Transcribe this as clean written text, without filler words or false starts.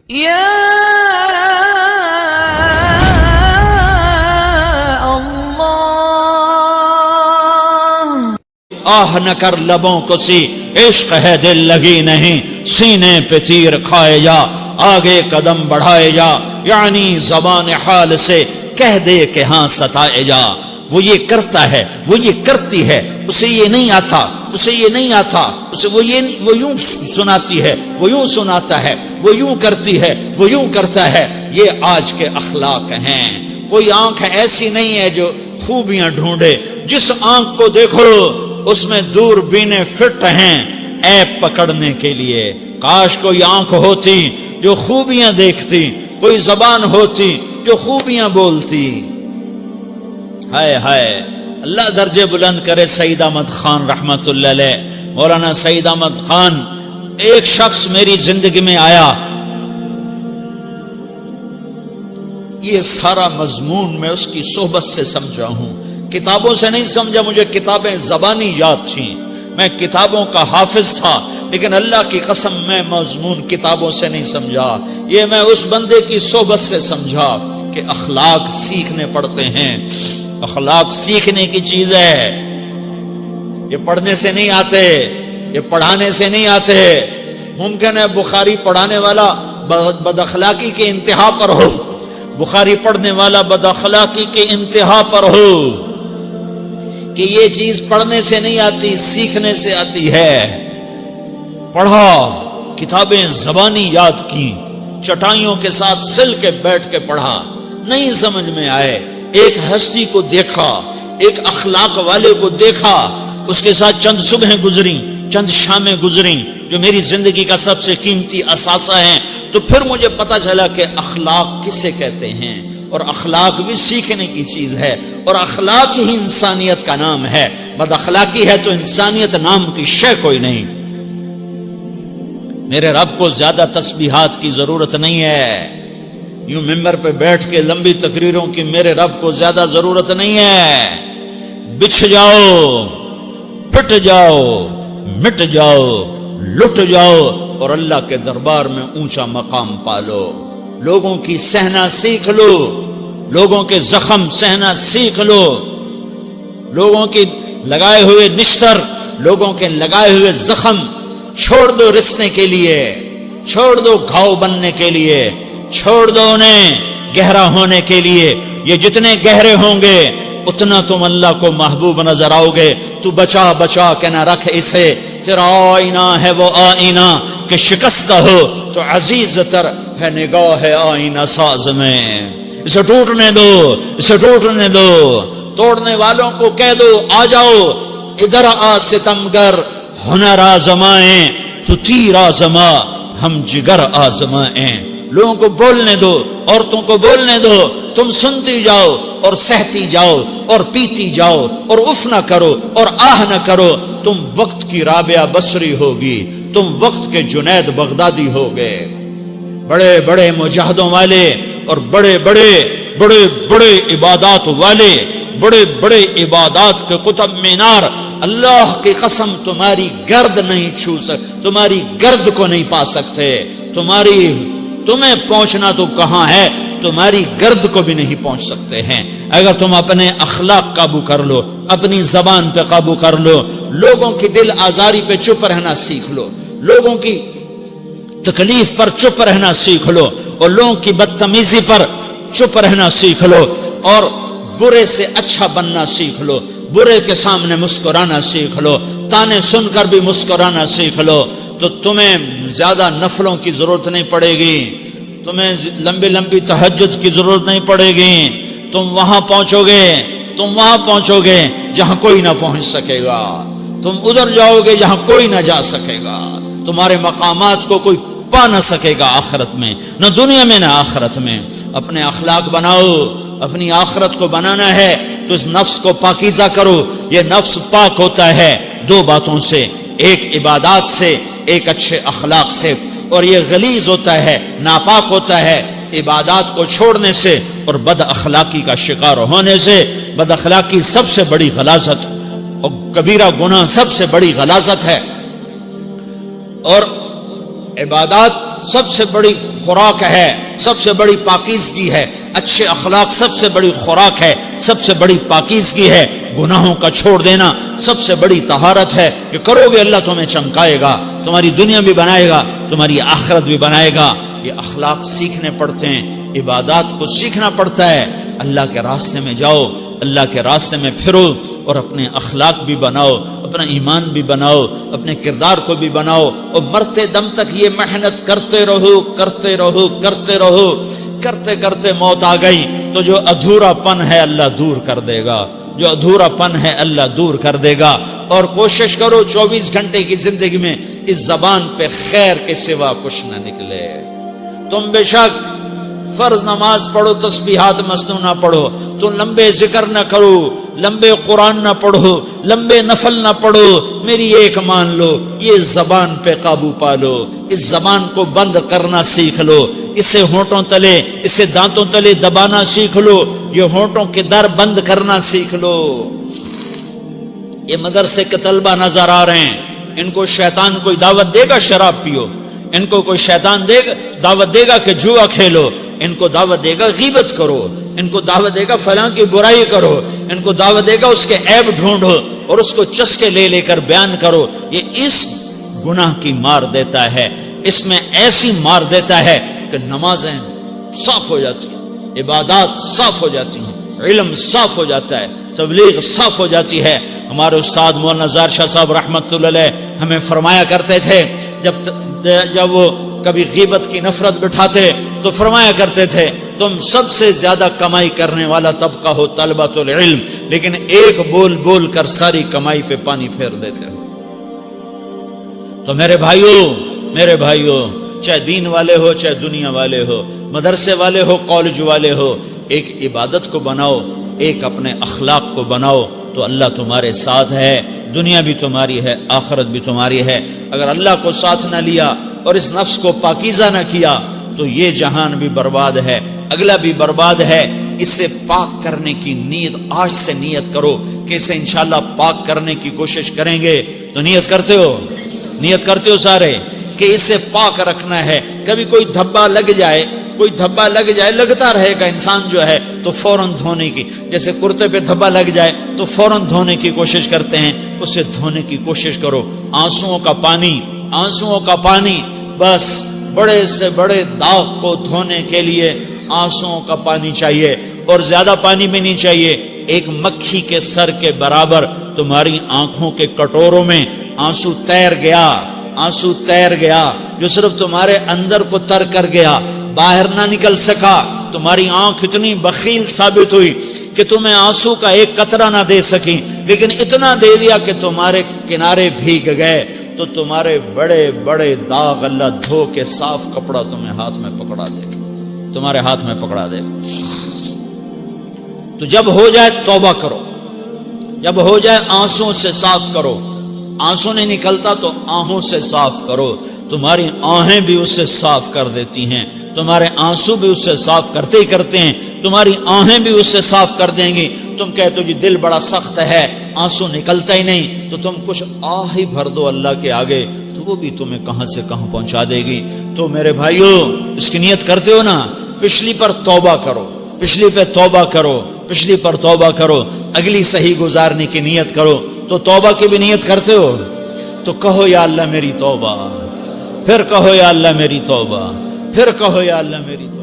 یا آہ نہ کر لبوں کو سی، عشق ہے دل لگی نہیں، سینے پہ تیر کھائے جا، آگے قدم بڑھائے جا، یعنی زبان حال سے کہہ دے کہ ہاں ستائے جا۔ وہ یہ کرتا ہے، وہ یہ کرتی ہے، اسے یہ نہیں آتا، اسے یہ نہیں آتا، اسے وہ یوں سناتی ہے، وہ یوں سناتا ہے، وہ یوں کرتی ہے، وہ یوں کرتا ہے۔ یہ آج کے اخلاق ہیں۔ کوئی آنکھ ایسی نہیں ہے جو خوبیاں ڈھونڈے، جس آنکھ کو دیکھو اس میں دوربینیں فٹ ہیں عیب پکڑنے کے لیے۔ کاش کوئی آنکھ ہوتی جو خوبیاں دیکھتی، کوئی زبان ہوتی جو خوبیاں بولتی۔ ہائے ہائے، اللہ درجے بلند کرے سعید احمد خان رحمت اللہ علیہ۔ مولانا سعید احمد خان، ایک شخص میری زندگی میں آیا، یہ سارا مضمون میں اس کی صحبت سے سمجھا ہوں، کتابوں سے نہیں سمجھا۔ مجھے کتابیں زبانی یاد تھیں، میں کتابوں کا حافظ تھا، لیکن اللہ کی قسم میں مضمون کتابوں سے نہیں سمجھا۔ یہ میں اس بندے کی صحبت سے سمجھا کہ اخلاق سیکھنے پڑتے ہیں۔ اخلاق سیکھنے کی چیز ہے، یہ پڑھنے سے نہیں آتے، یہ پڑھانے سے نہیں آتے۔ ممکن ہے بخاری پڑھانے والا بد اخلاقی کے انتہا پر ہو، بخاری پڑھنے والا بد اخلاقی کے انتہا پر ہو، کہ یہ چیز پڑھنے سے نہیں آتی، سیکھنے سے آتی ہے۔ پڑھا، کتابیں زبانی یاد کی، چٹائیوں کے ساتھ سل کے بیٹھ کے پڑھا، نہیں سمجھ میں آئے، ایک ہستی کو دیکھا، ایک اخلاق والے کو دیکھا، اس کے ساتھ چند صبحیں گزری، چند شامیں گزری جو میری زندگی کا سب سے قیمتی اثاثہ ہیں۔ تو پھر مجھے پتا چلا کہ اخلاق کسے کہتے ہیں، اور اخلاق بھی سیکھنے کی چیز ہے، اور اخلاق ہی انسانیت کا نام ہے۔ بد اخلاقی ہے تو انسانیت نام کی شے کوئی نہیں۔ میرے رب کو زیادہ تسبیحات کی ضرورت نہیں ہے، یوں ممبر پہ بیٹھ کے لمبی تقریروں کی میرے رب کو زیادہ ضرورت نہیں ہے۔ بچھ جاؤ، پٹ جاؤ، مٹ جاؤ، لٹ جاؤ، اور اللہ کے دربار میں اونچا مقام پالو۔ لوگوں کی سہنا سیکھ لو، لوگوں کے زخم سہنا سیکھ لو، لوگوں کی لگائے ہوئے نشتر، لوگوں کے لگائے ہوئے زخم چھوڑ دو رسنے کے لیے، چھوڑ دو گھاؤ بننے کے لیے، چھوڑ دو انہیں گہرا ہونے کے لیے۔ یہ جتنے گہرے ہوں گے اتنا تم اللہ کو محبوب نظر آؤ گے۔ تو بچا بچا کے نہ رکھ اسے، تیرا آئینہ ہے وہ آئینہ کہ شکستہ ہو تو عزیز تر ہے نگاہ آئینہ ساز میں۔ اسے ٹوٹنے دو، اسے ٹوٹنے دو۔ توڑنے والوں کو کہہ دو آ جاؤ ادھر آ ستمگر، ہنر آزمائیں تو تیر آزما، ہم جگر آزمائیں۔ لوگوں کو بولنے دو، عورتوں کو بولنے دو، تم سنتی جاؤ اور سہتی جاؤ اور پیتی جاؤ اور اف نہ کرو اور آہ نہ کرو۔ تم وقت کی رابعہ بصری ہوگی، تم وقت کے جنید بغدادی ہوگے۔ بڑے بڑے مجاہدوں والے اور بڑے بڑے بڑے بڑے عبادات والے، بڑے بڑے عبادات کے قطب مینار، اللہ کی قسم تمہاری گرد نہیں چھو سکتے، تمہاری گرد کو نہیں پا سکتے۔ تمہیں پہنچنا تو کہاں ہے، تمہاری گرد کو بھی نہیں پہنچ سکتے ہیں۔ اگر تم اپنے اخلاق قابو کر لو، اپنی زبان پہ قابو کر لو، لوگوں کی دل آزاری پہ چپ رہنا سیکھ لو، لوگوں کی تکلیف پر چپ رہنا سیکھ لو، اور لوگوں کی بدتمیزی پر چپ رہنا سیکھ لو، اور برے سے اچھا بننا سیکھ لو، برے کے سامنے مسکرانا سیکھ لو، تانے سن کر بھی مسکرانا سیکھ لو، تو تمہیں زیادہ نفلوں کی ضرورت نہیں پڑے گی، تمہیں لمبی لمبی تہجد کی ضرورت نہیں پڑے گی۔ تم وہاں پہنچو گے جہاں کوئی نہ پہنچ سکے گا، تم ادھر جاؤ گے جہاں کوئی نہ جا سکے گا، تمہارے مقامات کو کوئی پا نہ سکے گا آخرت میں، نہ دنیا میں نہ آخرت میں۔ اپنے اخلاق بناؤ، اپنی آخرت کو بنانا ہے تو اس نفس کو پاکیزہ کرو۔ یہ نفس پاک ہوتا ہے دو باتوں سے، ایک عبادات سے، ایک اچھے اخلاق سے، اور یہ غلیظ ہوتا ہے، ناپاک ہوتا ہے عبادات کو چھوڑنے سے اور بد اخلاقی کا شکار ہونے سے۔ بد اخلاقی سب سے بڑی غلاظت اور کبیرہ گناہ سب سے بڑی غلاظت ہے، اور عبادات سب سے بڑی خوراک ہے، سب سے بڑی پاکیزگی ہے، اچھے اخلاق سب سے بڑی خوراک ہے، سب سے بڑی پاکیزگی ہے، گناہوں کا چھوڑ دینا سب سے بڑی طہارت ہے. یہ کرو گے اللہ تمہیں چمکائے گا، تمہاری دنیا بھی بنائے گا، تمہاری آخرت بھی بنائے گا. یہ اخلاق سیکھنے پڑتے ہیں، عبادات کو سیکھنا پڑتا ہے. اللہ کے راستے میں جاؤ، اللہ کے راستے میں پھرو اور اپنے اخلاق بھی بناؤ، اپنا ایمان بھی بناؤ، اپنے کردار کو بھی بناؤ، اور مرتے دم تک یہ محنت کرتے رہو کرتے رہو کرتے رہو. کرتے کرتے موت آ گئی تو جو ادھورا پن ہے اللہ دور کر دے گا، جو ادھورا پن ہے اللہ دور کر دے گا. اور کوشش کرو 24 گھنٹے کی زندگی میں اس زبان پہ خیر کے سوا کچھ نہ نکلے. تم بے شک فرض نماز پڑھو، تسبیحات مسنون نہ پڑھو، تو لمبے ذکر نہ کرو، لمبے قرآن نہ پڑھو، لمبے نفل نہ پڑھو. میری ایک مان لو، یہ زبان پہ قابو پالو، اس زبان کو بند کرنا سیکھ لو، اسے ہونٹوں تلے، اسے دانتوں تلے دبانا سیکھ لو، یہ ہونٹوں کے در بند کرنا سیکھ لو. یہ مدرسے کے طلبہ نظر آ رہے ہیں، ان کو شیطان کوئی دعوت دے گا شراب پیو، ان کو کوئی شیطان دعوت دے گا کہ جوا کھیلو، ان کو دعوت دے گا غیبت کرو، ان کو دعوت دے گا فلاں کی برائی کرو، ان کو دعوت دے گا اس کے عیب ڈھونڈو اور اس کو چسکے لے لے کر بیان کرو. یہ اس گناہ کی مار دیتا ہے، اس میں ایسی مار دیتا ہے کہ نمازیں صاف ہو جاتی ہیں، عبادات صاف ہو جاتی ہیں، علم صاف ہو جاتا ہے، تبلیغ صاف ہو جاتی ہے. ہمارے استاد مولانا زار شاہ صاحب رحمت اللہ علیہ ہمیں فرمایا کرتے تھے، جب وہ کبھی غیبت کی نفرت بٹھاتے تو فرمایا کرتے تھے تم سب سے زیادہ کمائی کرنے والا طبقہ ہو طلبۃ العلم، لیکن ایک بول بول کر ساری کمائی پہ پانی پھیر دیتے ہو. تو میرے بھائیوں چاہے دین والے ہو، چاہے دنیا والے ہو، مدرسے والے ہو، کالج والے ہو، ایک عبادت کو بناؤ، ایک اپنے اخلاق کو بناؤ تو اللہ تمہارے ساتھ ہے. دنیا بھی تمہاری ہے، آخرت بھی تمہاری ہے. اگر اللہ کو ساتھ نہ لیا اور اس نفس کو پاکیزہ نہ کیا تو یہ جہان بھی برباد ہے، اگلا بھی برباد ہے. اسے پاک کرنے کی نیت آج سے نیت کرو کہ اسے انشاءاللہ پاک کرنے کی کوشش کریں گے. تو نیت کرتے ہو سارے کہ اسے پاک رکھنا ہے. کبھی کوئی دھبا لگ جائے لگتا رہے گا انسان جو ہے تو فوراً دھونے کی، جیسے کرتے پہ دھبا لگ جائے تو فوراً دھونے کی کوشش کرتے ہیں، اسے دھونے کی کوشش کرو. آنسوؤں کا پانی بس بڑے سے بڑے داغ کو دھونے کے لیے آنسوؤں کا پانی چاہیے، اور زیادہ پانی بھی نہیں چاہیے. ایک مکھی کے سر کے برابر تمہاری آنکھوں کے کٹوروں میں آنسو تیر گیا جو صرف تمہارے اندر کو تر کر گیا، باہر نہ نکل سکا. تمہاری آنکھ اتنی بخیل ثابت ہوئی کہ تمہیں آنسو کا ایک قطرہ نہ دے سکی، لیکن اتنا دے دیا کہ تمہارے کنارے بھیگ گئے. تو تمہارے بڑے بڑے داغ اللہ دھو کے صاف کپڑا تمہیں ہاتھ میں پکڑا دے گا، تمہارے ہاتھ میں پکڑا دے گا. تو جب ہو جائے توبہ کرو، جب ہو جائے آنسوں سے صاف کرو. آنسو نہیں نکلتا تو آہوں سے صاف کرو. تمہاری آہیں بھی اس سے صاف کر دیتی ہیں، تمہارے آنسو بھی اس سے صاف کرتے ہی کرتے ہیں، تمہاری آہیں بھی اس سے صاف کر دیں گی. تم کہتے ہو جی دل بڑا سخت ہے، آنسو نکلتا ہی نہیں، تو تم کچھ آہ ہی بھر دو اللہ کے آگے تو وہ بھی تمہیں کہاں سے کہاں پہنچا دے گی. تو میرے بھائیو اس کی نیت کرتے ہو نا، پچھلی پر توبہ کرو، پچھلی پہ توبہ کرو، پچھلی پر توبہ کرو، اگلی صحیح گزارنے کی نیت کرو. تو توبہ کی بھی نیت کرتے ہو تو کہو یا اللہ میری توبہ، پھر کہو یا اللہ میری توبہ، پھر کہو یا اللہ میری توبہ.